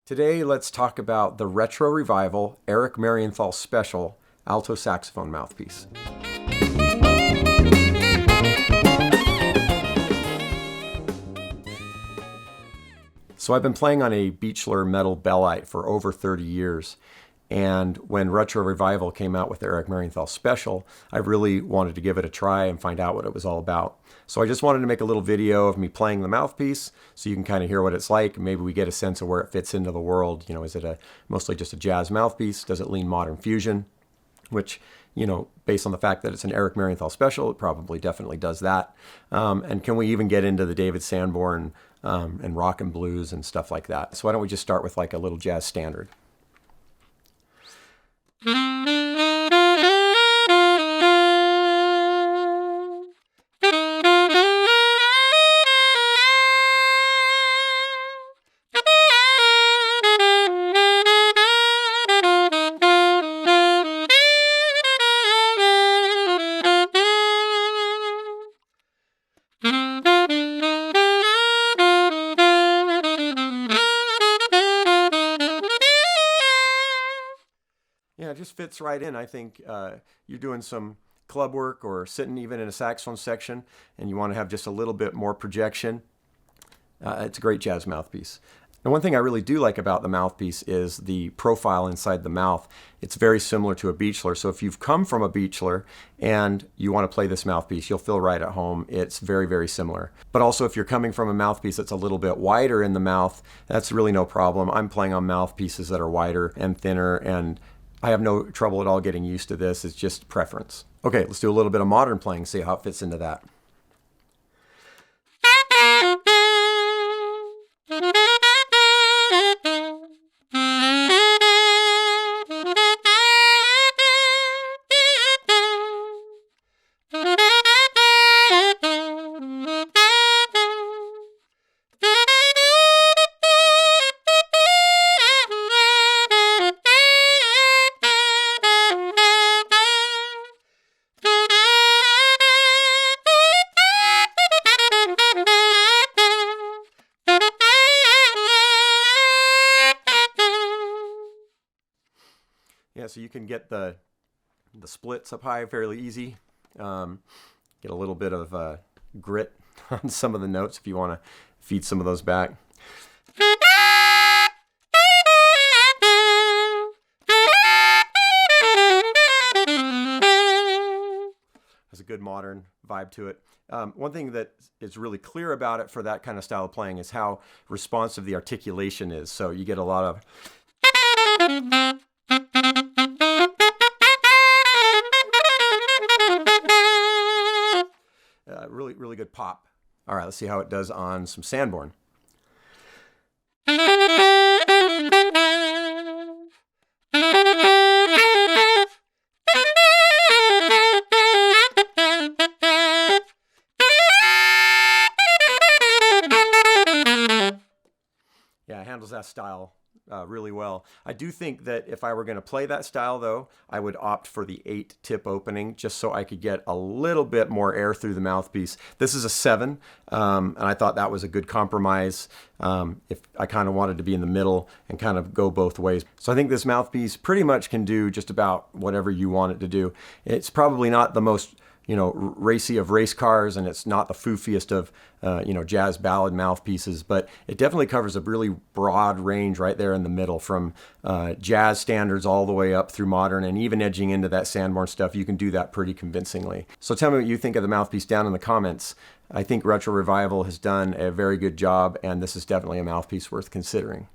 Today, let's talk about the Retro Revival Eric Marienthal Special alto saxophone mouthpiece. So I've been playing on a Beechler metal bellite for over 30 years. And when Retro Revival came out with the Eric Marienthal Special, I really wanted to give it a try and find out what it was all about. So I just wanted to make a little video of me playing the mouthpiece so you can kind of hear what it's like. Maybe we get a sense of where it fits into the world. You know, is it mostly just a jazz mouthpiece? Does it lean modern fusion? Which, you know, based on the fact that it's an Eric Marienthal Special, it probably definitely does that. And can we even get into the David Sanborn and rock and blues and stuff like that? So why don't we just start with like a little jazz standard. Yeah, it just fits right in. I think you're doing some club work or sitting even in a saxophone section and you want to have just a little bit more projection. It's a great jazz mouthpiece. And one thing I really do like about the mouthpiece is the profile inside the mouth. It's very similar to a Beechler. So if you've come from a Beechler and you want to play this mouthpiece, you'll feel right at home. It's very, very similar. But also if you're coming from a mouthpiece that's a little bit wider in the mouth, that's really no problem. I'm playing on mouthpieces that are wider and thinner, and I have no trouble at all getting used to this. It's just preference. Okay, let's do a little bit of modern playing, see how it fits into that. Yeah, so you can get the splits up high fairly easy. Get a little bit of grit on some of the notes if you want to feed some of those back. Has a good modern vibe to it. One thing that is really clear about it for that kind of style of playing is how responsive the articulation is. So you get a lot of really good pop. All right, let's see how it does on some Sanborn. Yeah, it handles that style really well. I do think that if I were going to play that style, though, I would opt for the 8-tip opening just so I could get a little bit more air through the mouthpiece. This is a 7, and I thought that was a good compromise if I kind of wanted to be in the middle and kind of go both ways. So I think this mouthpiece pretty much can do just about whatever you want it to do. It's probably not the most racy of race cars, and it's not the foofiest of, jazz ballad mouthpieces, but it definitely covers a really broad range right there in the middle, from jazz standards all the way up through modern, and even edging into that Sanborn stuff. You can do that pretty convincingly. So tell me what you think of the mouthpiece down in the comments. I think Retro Revival has done a very good job, and this is definitely a mouthpiece worth considering.